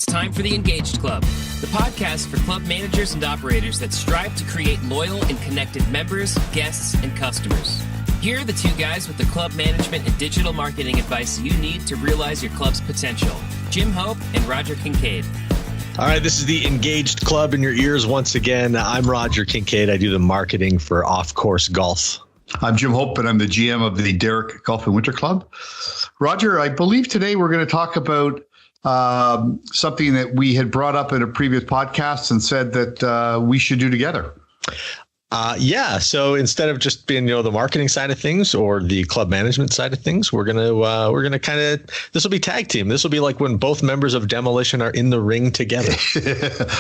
It's time for the Engaged Club, the podcast for club managers and operators that strive to create loyal and connected members, guests, and customers. Here are the two guys with the club management and digital marketing advice you need to realize your club's potential. Jim Hope and Roger Kincaid. All right, this is the Engaged Club in your ears once again. I'm Roger Kincaid. I do the marketing for Off-Course Golf. I'm Jim Hope, and I'm the GM of the Derrick Golf and Winter Club. Roger, I believe today we're going to talk about something that we had brought up in a previous podcast and said that we should do together. So instead of just being, the marketing side of things or the club management side of things, we're gonna kind of, this will be tag team. This will be like when both members of Demolition are in the ring together.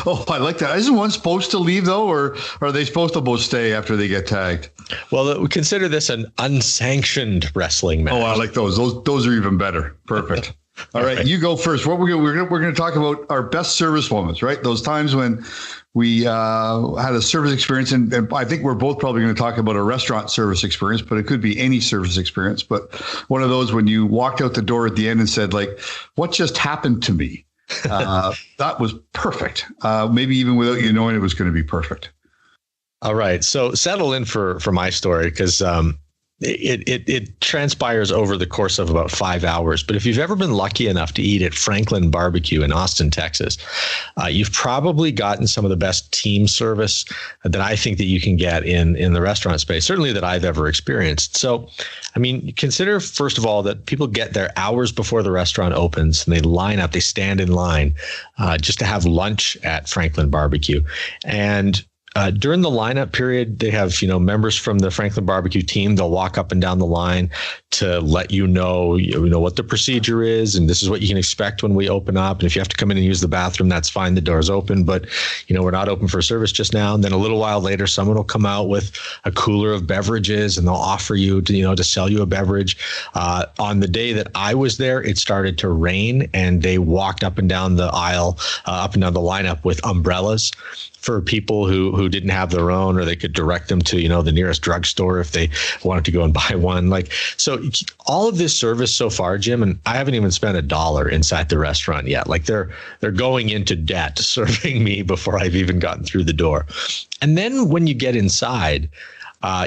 Oh, I like that. Isn't one supposed to leave though, or are they supposed to both stay after they get tagged? Well, we consider this an unsanctioned wrestling match. Oh, I like those. Those are even better. Perfect. All right, you go first. What we're going to talk about our best service moments, right? Those times when we had a service experience, and I think we're both probably going to talk about a restaurant service experience, but it could be any service experience. But one of those when you walked out the door at the end and said, like, "What just happened to me?" That was perfect. Maybe even without you knowing it was going to be perfect. All right, so settle in for my story because it transpires over the course of about 5 hours. But if you've ever been lucky enough to eat at Franklin Barbecue in Austin, Texas, you've probably gotten some of the best team service that I think that you can get in the restaurant space, certainly that I've ever experienced. So, I mean, consider, first of all, that people get there hours before the restaurant opens and they line up, they stand in line just to have lunch at Franklin Barbecue. And during the lineup period, they have, members from the Franklin Barbecue team. They'll walk up and down the line to let you know what the procedure is. And this is what you can expect when we open up. And if you have to come in and use the bathroom, that's fine. The door's open, but we're not open for service just now. And then a little while later, someone will come out with a cooler of beverages and they'll offer you to sell you a beverage. On the day that I was there, it started to rain and they walked up and down the aisle, up and down the lineup with umbrellas for people who didn't have their own, or they could direct them to, the nearest drugstore if they wanted to go and buy one. So all of this service so far, Jim, and I haven't even spent $1 inside the restaurant yet. Like they're going into debt serving me before I've even gotten through the door. And then when you get inside,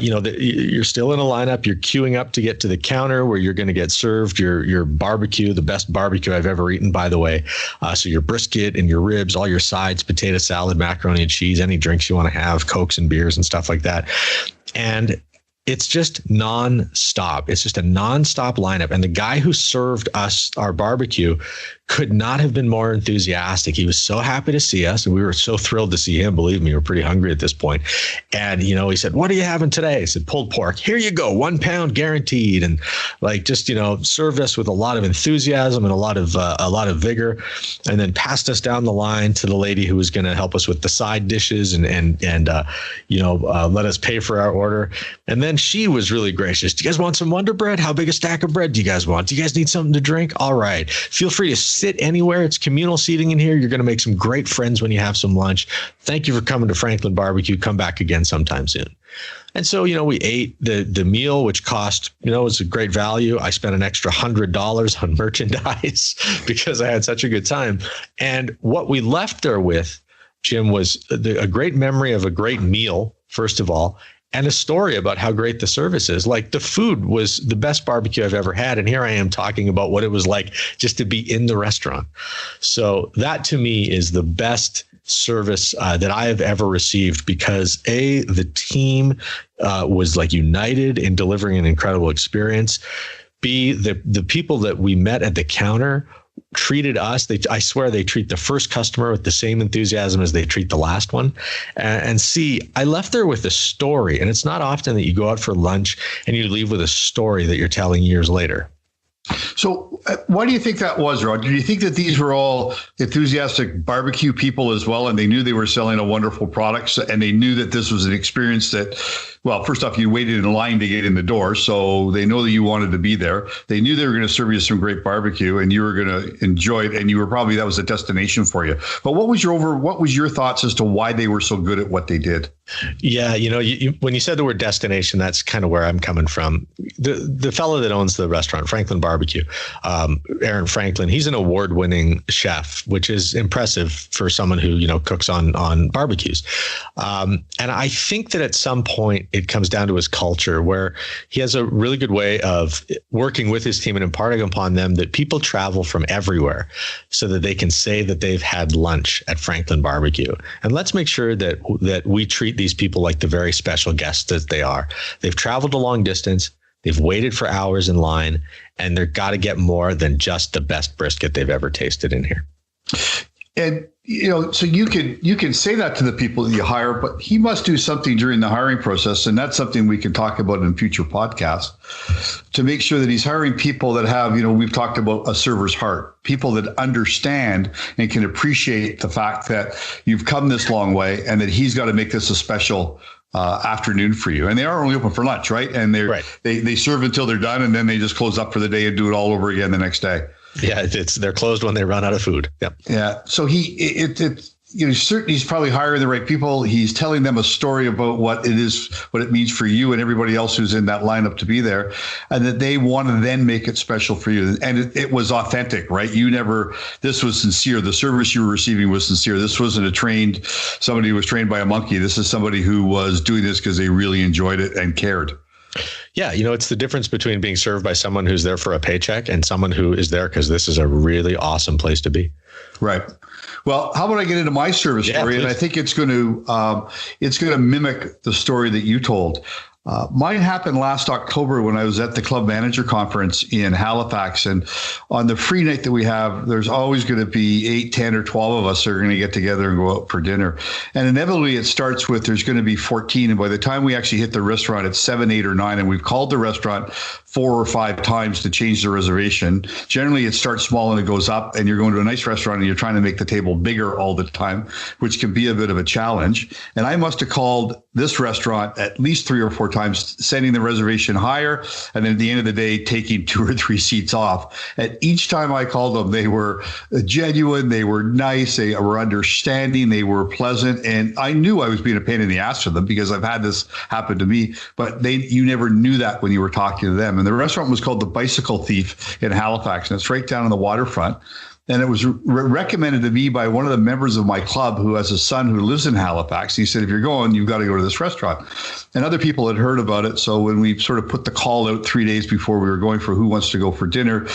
you're still in a lineup. You're queuing up to get to the counter where you're going to get served your barbecue, the best barbecue I've ever eaten, by the way. So your brisket and your ribs, all your sides, potato salad, macaroni and cheese, any drinks you want to have, Cokes and beers and stuff like that. And it's just nonstop. It's just a nonstop lineup. And the guy who served us our barbecue could not have been more enthusiastic. He was so happy to see us, and we were so thrilled to see him. Believe me, we were pretty hungry at this point. And, he said, "What are you having today?" I said, "Pulled pork. Here you go, 1 pound guaranteed." And served us with a lot of enthusiasm and a lot of vigor, and then passed us down the line to the lady who was going to help us with the side dishes and let us pay for our order. And then she was really gracious. "Do you guys want some Wonder Bread? How big a stack of bread do you guys want? Do you guys need something to drink? All right. Feel free to sit anywhere. It's communal seating in here. You're going to make some great friends when you have some lunch. Thank you for coming to Franklin Barbecue. Come back again sometime soon." And so, we ate the meal, which cost, was a great value. I spent an extra $100 on merchandise because I had such a good time. And what we left there with, Jim, was a great memory of a great meal, first of all, and a story about how great the service is. Like, the food was the best barbecue I've ever had. And here I am talking about what it was like just to be in the restaurant. So that to me is the best service that I have ever received, because the team was united in delivering an incredible experience. B, the people that we met at the counter treated us. I swear they treat the first customer with the same enthusiasm as they treat the last one. And C, I left there with a story. And it's not often that you go out for lunch and you leave with a story that you're telling years later. So why do you think that was, Rod? Do you think that these were all enthusiastic barbecue people as well, and they knew they were selling a wonderful product, and they knew that this was an experience that, well, first off, you waited in line to get in the door, so they know that you wanted to be there. They knew they were going to serve you some great barbecue, and you were going to enjoy it, and that was a destination for you. But what was your thoughts as to why they were so good at what they did? Yeah, when you said the word destination, that's kind of where I'm coming from. The fellow that owns the restaurant, Franklin Barbecue, Aaron Franklin, he's an award-winning chef, which is impressive for someone who, cooks on barbecues. And I think that at some point it comes down to his culture, where he has a really good way of working with his team and imparting upon them that people travel from everywhere so that they can say that they've had lunch at Franklin Barbecue. And let's make sure that we treat these people like the very special guests that they are. They've traveled a long distance. They've waited for hours in line, and they've got to get more than just the best brisket they've ever tasted in here. And, so you can say that to the people that you hire, but he must do something during the hiring process. And that's something we can talk about in future podcasts to make sure that he's hiring people that have, we've talked about a server's heart, people that understand and can appreciate the fact that you've come this long way and that he's got to make this a special afternoon for you. And they are only open for lunch, right? And they serve until they're done, and then they just close up for the day and do it all over again the next day. Yeah, they're closed when they run out of food. Yep. Yeah. So certainly he's probably hiring the right people. He's telling them a story about what it means for you and everybody else who's in that lineup to be there, and that they want to then make it special for you. And it was authentic, right? This was sincere. The service you were receiving was sincere. This wasn't somebody who was trained by a monkey. This is somebody who was doing this because they really enjoyed it and cared. Yeah, it's the difference between being served by someone who's there for a paycheck and someone who is there because this is a really awesome place to be. Right. Well, how about I get into my service story? Please. And I think it's going to mimic the story that you told. Mine happened last October when I was at the Club Manager Conference in Halifax. And on the free night that we have, there's always going to be 8, 10, or 12 of us that are going to get together and go out for dinner. And inevitably, it starts with there's going to be 14. And by the time we actually hit the restaurant, it's 7, 8, or 9. And we've called the restaurant 4 or 5 times to change the reservation. Generally, it starts small and it goes up. And you're going to a nice restaurant and you're trying to make the table bigger all the time, which can be a bit of a challenge. And I must have called this restaurant at least 3 or 4 times, setting the reservation higher, and then at the end of the day, taking 2 or 3 seats off. And each time I called them, they were genuine, they were nice, they were understanding, they were pleasant, and I knew I was being a pain in the ass for them because I've had this happen to me, but you never knew that when you were talking to them. And the restaurant was called The Bicycle Thief in Halifax, and it's right down on the waterfront. And it was recommended to me by one of the members of my club who has a son who lives in Halifax. He said, if you're going, you've got to go to this restaurant. And other people had heard about it. So when we sort of put the call out 3 days before we were going for who wants to go for dinner,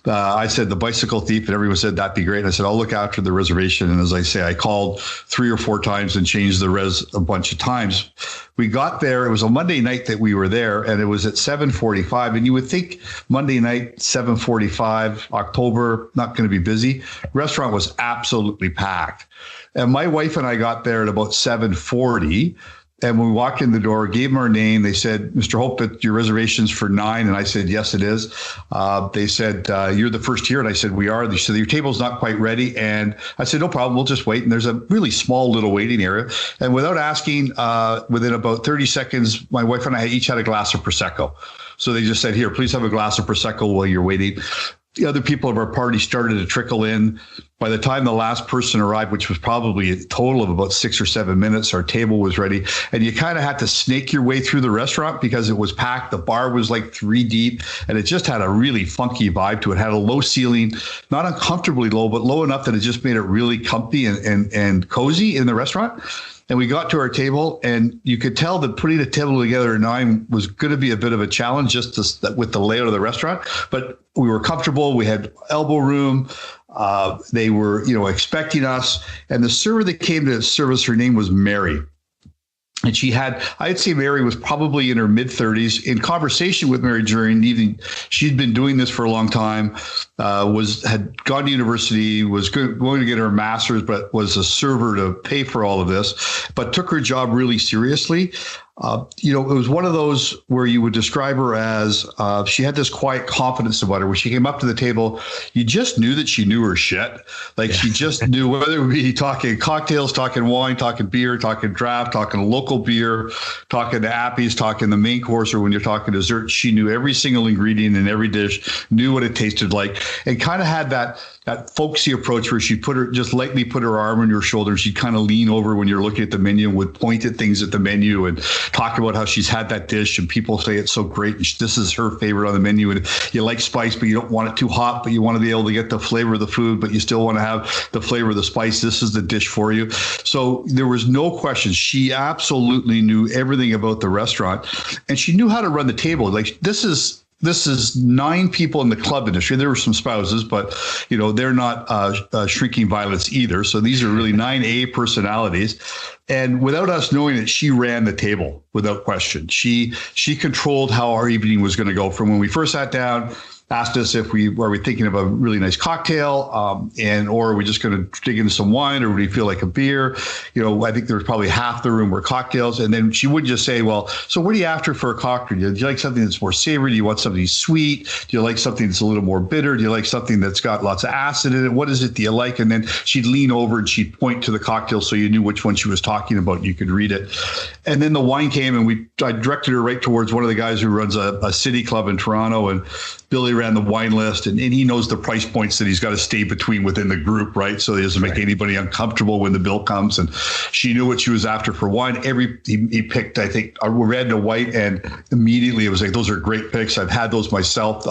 I said The Bicycle Thief, and everyone said, that'd be great. And I said, I'll look after the reservation. And as I say, I called 3 or 4 times and changed the res a bunch of times. We got there. It was a Monday night that we were there, and it was at 7:45. And you would think Monday night, 7:45, October, not going to be busy. Restaurant was absolutely packed. And my wife and I got there at about 7:40. And when we walked in the door, gave them our name. They said, Mr. Hope, your reservation's for 9. And I said, yes, it is. They said, you're the first here. And I said, we are. They said, your table's not quite ready. And I said, no problem. We'll just wait. And there's a really small little waiting area. And without asking, within about 30 seconds, my wife and I each had a glass of Prosecco. So they just said, here, please have a glass of Prosecco while you're waiting. The other people of our party started to trickle in. By the time the last person arrived, which was probably a total of about 6 or 7 minutes, our table was ready. And you kind of had to snake your way through the restaurant because it was packed. The bar was like 3 deep, and it just had a really funky vibe to it. It had a low ceiling, not uncomfortably low, but low enough that it just made it really comfy and cozy in the restaurant. And we got to our table, and you could tell that putting a table together at 9 was going to be a bit of a challenge with the layout of the restaurant. But we were comfortable. We had elbow room. They were, expecting us. And the server that came to service, her name was Mary. And I'd say Mary was probably in her mid-30s. In conversation with Mary during the evening, she'd been doing this for a long time, had gone to university, was going to get her master's, but was a server to pay for all of this, but took her job really seriously. It was one of those where you would describe her as she had this quiet confidence about her. When she came up to the table, you just knew that she knew her shit. Like she just knew, whether it would be talking cocktails, talking wine, talking beer, talking draft, talking local beer, talking to appies, talking the main course, or when you're talking dessert, she knew every single ingredient in every dish, knew what it tasted like, and kind of had that that folksy approach where she'd just lightly put her arm on your shoulder. She'd kind of lean over when you're looking at the menu and would point at things at the menu and talk about how she's had that dish and people say it's so great. And this is her favorite on the menu. And you like spice, but you don't want it too hot, but you want to be able to get the flavor of the food, but you still want to have the flavor of the spice. This is the dish for you. So there was no question. She absolutely knew everything about the restaurant, and she knew how to run the table. Like this is 9 people in the club industry. There were some spouses, but they're not shrinking violets either. So these are really 9 A personalities. And without us knowing it, she ran the table without question. She controlled how our evening was going to go from when we first sat down. Asked us if we thinking of a really nice cocktail, or are we just going to dig into some wine, or would you feel like a beer? I think there was probably half the room were cocktails, and then she would just say, "Well, so what are you after for a cocktail? Do you like something that's more savory? Do you want something sweet? Do you like something that's a little more bitter? Do you like something that's got lots of acid in it? What is it do you like?" And then she'd lean over and she'd point to the cocktail so you knew which one she was talking about. You could read it. And then the wine came, and I directed her right towards one of the guys who runs a city club in Toronto, and Billy ran the wine list, and he knows the price points that he's got to stay between within the group, right? So he doesn't make anybody uncomfortable when the bill comes. And she knew what she was after for wine. He picked, I think, a red and a white, and immediately it was like, those are great picks. I've had those myself.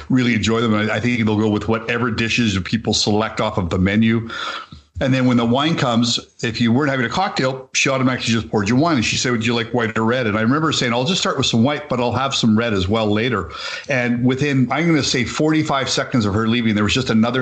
Really enjoy them. And I think they'll go with whatever dishes people select off of the menu. And then when the wine comes, if you weren't having a cocktail, she automatically just poured you wine. And she said, "Would you like white or red?" And I remember saying, "I'll just start with some white, but I'll have some red as well later." And within, I'm going to say 45 seconds of her leaving, there was just another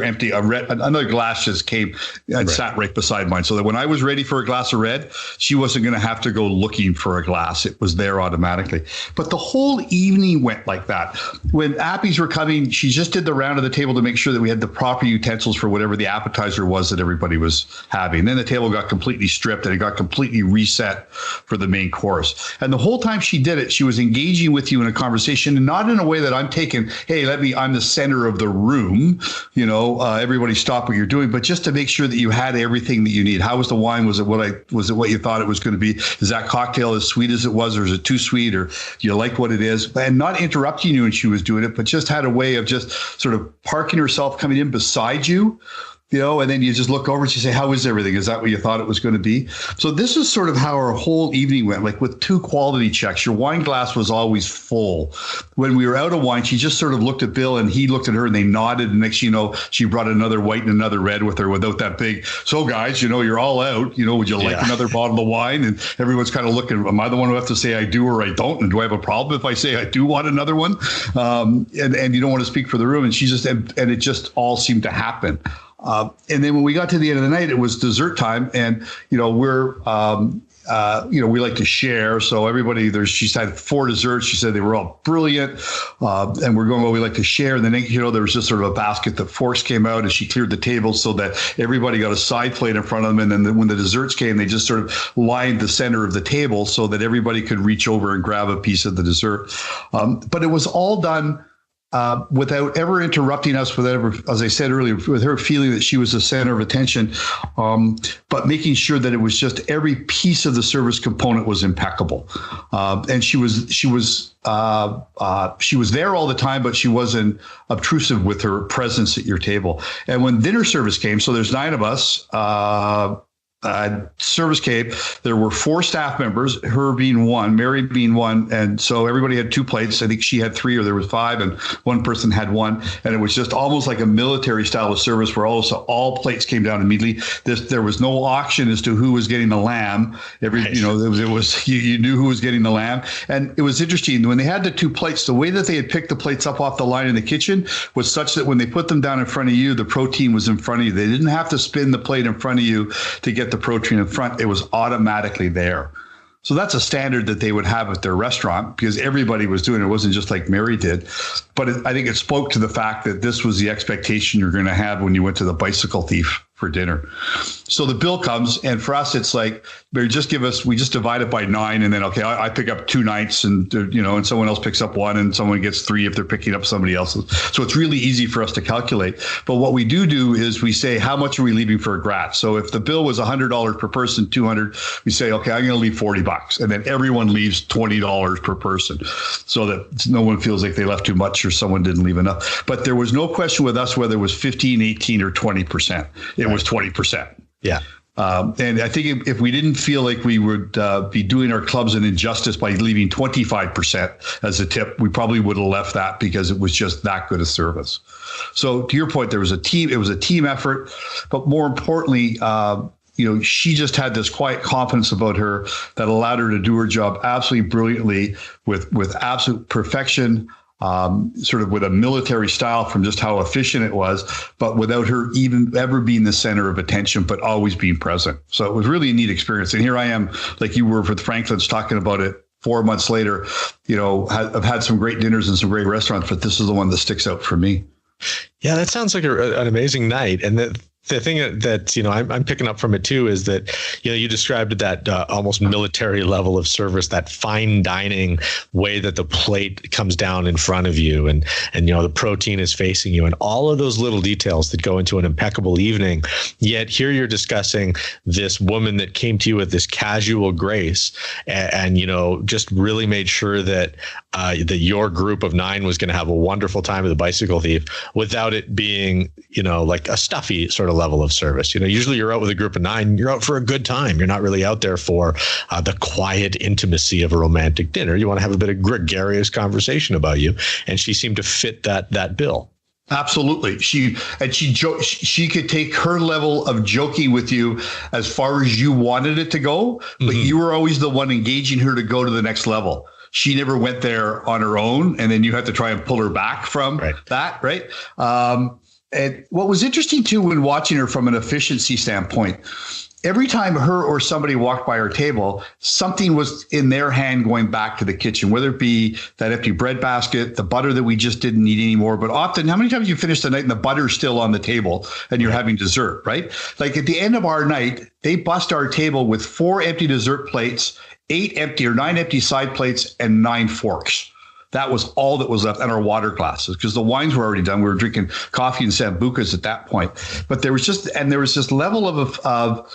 glass just came and sat right beside mine. So that when I was ready for a glass of red, she wasn't going to have to go looking for a glass. It was there automatically. But the whole evening went like that. When appies were coming, she just did the round of the table to make sure that we had the proper utensils for whatever the appetizer was that everybody was having. Then the table got completely stripped and it got completely reset for the main course. And the whole time she did it, she was engaging with you in a conversation, and not in a way that I'm taking, "Hey, I'm the center of the room, everybody stop what you're doing," but just to make sure that you had everything that you need. How was the wine? Was it what you thought it was going to be? Is that cocktail as sweet as it was, or is it too sweet, or do you like what it is? And not interrupting you when she was doing it, but just had a way of just sort of parking herself, coming in beside you. And then you just look over and you say, "How is everything? Is that what you thought it was going to be?" So this is sort of how our whole evening went, like with 2 quality checks. Your wine glass was always full. When we were out of wine, she just sort of looked at Bill and he looked at her and they nodded. And next, she brought another white and another red with her without that big, "So guys, you're all out. Would you like another bottle of wine?" And everyone's kind of looking, am I the one who have to say I do or I don't? And do I have a problem if I say I do want another one? And you don't want to speak for the room. And it just all seemed to happen. And then when we got to the end of the night, it was dessert time, and we like to share. So everybody, she's had 4 desserts. She said they were all brilliant, and we're going, "Well, we like to share." And then there was just sort of a basket that forks came out, and she cleared the table so that everybody got a side plate in front of them. And then when the desserts came, they just sort of lined the center of the table so that everybody could reach over and grab a piece of the dessert. But it was all done without ever interrupting us, as I said earlier, with her feeling that she was the center of attention, but making sure that it was just every piece of the service component was impeccable. And she was there all the time, but she wasn't obtrusive with her presence at your table. And when dinner service came, so there's 9 of us, service came, there were 4 staff members, her being one, Mary being one. And so everybody had 2 plates. I think she had 3, or there was 5, and one person had 1. And it was just almost like a military style of service where also all plates came down immediately. There was no auction as to who was getting the lamb. It was you knew who was getting the lamb. And it was interesting when they had the 2 plates, the way that they had picked the plates up off the line in the kitchen was such that when they put them down in front of you, the protein was in front of you. They didn't have to spin the plate in front of you to get the protein in front. It was automatically there. So that's a standard that they would have at their restaurant because everybody was doing it. It wasn't just like Mary did. But I think it spoke to the fact that this was the expectation you're going to have when you went to the Bicycle Thief. for dinner. So the bill comes, and for us, it's like, we just divide it by 9, and then, okay, I pick up 2 nights, and, and someone else picks up 1, and someone gets 3 if they're picking up somebody else's. So it's really easy for us to calculate. But what we do is we say, how much are we leaving for a grat? So if the bill was $100 per person, 200, we say, okay, I'm going to leave $40, and then everyone leaves $20 per person, so that no one feels like they left too much or someone didn't leave enough. But there was no question with us whether it was 15, 18, or 20%. It was 20%. Yeah. And I think if we didn't feel like we would be doing our clubs an injustice by leaving 25% as a tip, we probably would have left that, because it was just that good a service. So to your point, it was a team effort, but more importantly, she just had this quiet confidence about her that allowed her to do her job absolutely brilliantly with absolute perfection. Sort of with a military style from just how efficient it was, but without her even ever being the center of attention, but always being present. So it was really a neat experience. And here I am, like you were with Franklin's, talking about it 4 months later. I've had some great dinners and some great restaurants, but this is the one that sticks out for me. Yeah, that sounds like an amazing night. And the thing that I'm picking up from it too is that you described that almost military level of service, that fine dining way that the plate comes down in front of you, and the protein is facing you, and all of those little details that go into an impeccable evening. Yet here you're discussing this woman that came to you with this casual grace, and just really made sure that that your group of 9 was going to have a wonderful time with the bicycle thief, without it being like a stuffy sort of level of service. Usually you're out with a group of 9, you're out for a good time. You're not really out there for the quiet intimacy of a romantic dinner. You want to have a bit of gregarious conversation about you. And she seemed to fit that bill. Absolutely. She could take her level of joking with you as far as you wanted it to go, but you were always the one engaging her to go to the next level. She never went there on her own, and then you had to try and pull her back from that, right? And what was interesting too, when watching her from an efficiency standpoint, every time her or somebody walked by our table, something was in their hand going back to the kitchen, whether it be that empty bread basket, the butter that we just didn't need anymore. But often, how many times you finish the night and the butter's still on the table and you're having dessert, right? Like at the end of our night, they bust our table with 4 empty dessert plates, 8 empty or 9 empty side plates, and 9 forks. That was all that was left, and our water glasses, because the wines were already done. We were drinking coffee and sambucas at that point. But there was this level of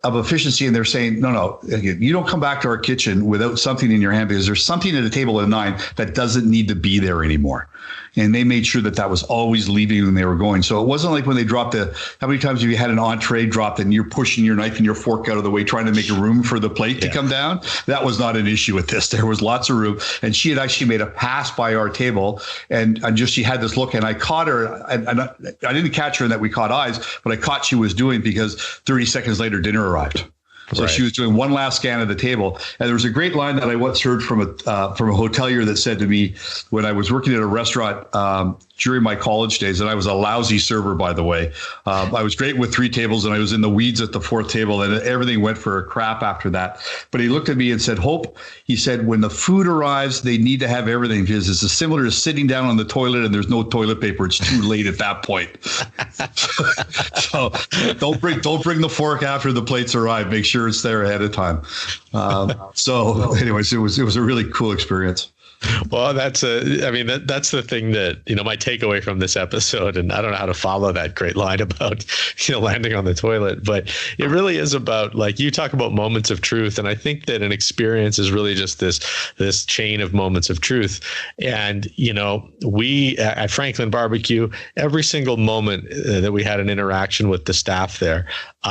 efficiency, and they're saying, no, you don't come back to our kitchen without something in your hand, because there's something at a table of 9 that doesn't need to be there anymore. And they made sure that was always leaving when they were going. So it wasn't like when they dropped how many times have you had an entree dropped and you're pushing your knife and your fork out of the way, trying to make a room for the plate to come down? That was not an issue with this. There was lots of room. And she had actually made a pass by our table, and she had this look, and I caught her, and I didn't catch her in that we caught eyes, but I caught she was doing, because 30 seconds later, dinner arrived. So she was doing one last scan of the table. And there was a great line that I once heard from a hotelier that said to me, when I was working at a restaurant during my college days, and I was a lousy server, by the way. I was great with 3 tables, and I was in the weeds at the 4th table, and everything went for a crap after that. But he looked at me and said, Hope, he said, when the food arrives, they need to have everything, because it's similar to sitting down on the toilet and there's no toilet paper. It's too late at that point. So don't bring the fork after the plates arrive. Make sure it's there ahead of time. So anyways, it was a really cool experience. Well, that's the thing that, my takeaway from this episode, and I don't know how to follow that great line about, landing on the toilet, but it really is about, like, you talk about moments of truth. And I think that an experience is really just this chain of moments of truth. And, we at Franklin Barbecue, every single moment that we had an interaction with the staff there,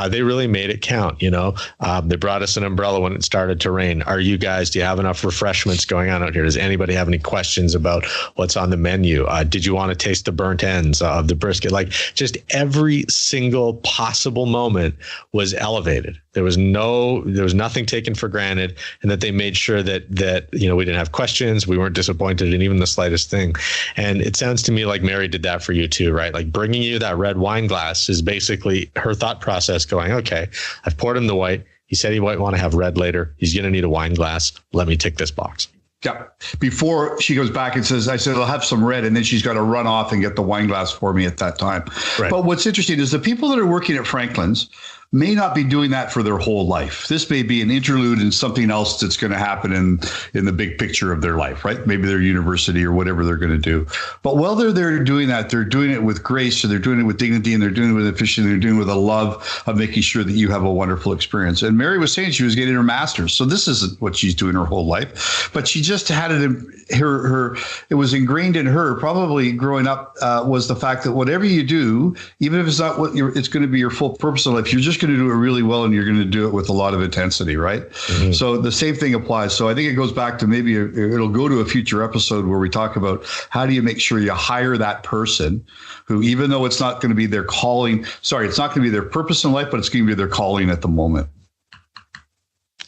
they really made it count. They brought us an umbrella when it started to rain. Do you have enough refreshments going on out here? Does anybody have any questions about what's on the menu? Did you want to taste the burnt ends of the brisket? Like, just every single possible moment was elevated. There was nothing taken for granted, and that they made sure that we didn't have questions. We weren't disappointed in even the slightest thing. And it sounds to me like Mary did that for you too, right? Like, bringing you that red wine glass is basically her thought process going, okay, I've poured him the white. He said he might want to have red later. He's going to need a wine glass. Let me tick this box. Yeah. Before she goes back and says, I said, I'll have some red. And then she's got to run off and get the wine glass for me at that time. Right. But what's interesting is the people that are working at Franklin's may not be doing that for their whole life. This may be an interlude in something else that's going to happen in the big picture of their life, right? Maybe their university or whatever they're going to do. But while they're there doing that, they're doing it with grace, so they're doing it with dignity, and they're doing it with efficiency, they're doing it with a love of making sure that you have a wonderful experience. And Mary was saying she was getting her master's. So this isn't what she's doing her whole life, but she just had it in it was ingrained in her, probably growing up, was the fact that whatever you do, even if it's not what it's going to be your full purpose in life, you're just going to do it really well, and you're going to do it with a lot of intensity, right? Mm-hmm. So the same thing applies. So I think it goes back to maybe it'll go to a future episode where we talk about how do you make sure you hire that person who, even though it's not going to be their calling, it's not going to be their purpose in life, but it's going to be their calling at the moment.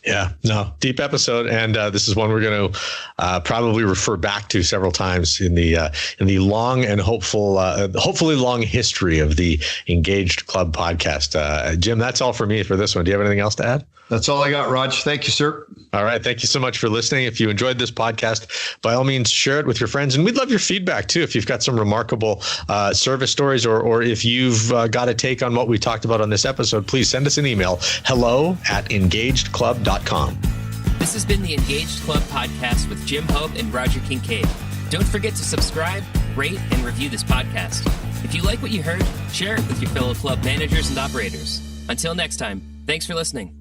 Yeah, no, deep episode, and this is one we're going to probably refer back to several times in the long and hopefully long history of the Engaged Club podcast. Jim, that's all for me for this one. Do you have anything else to add? That's all I got, Raj. Thank you, sir. All right. Thank you so much for listening. If you enjoyed this podcast, by all means, share it with your friends. And we'd love your feedback, too. If you've got some remarkable service stories, or if you've got a take on what we talked about on this episode, please send us an email, hello@engagedclub.com. This has been the Engaged Club podcast with Jim Hope and Roger Kincaid. Don't forget to subscribe, rate, and review this podcast. If you like what you heard, share it with your fellow club managers and operators. Until next time, thanks for listening.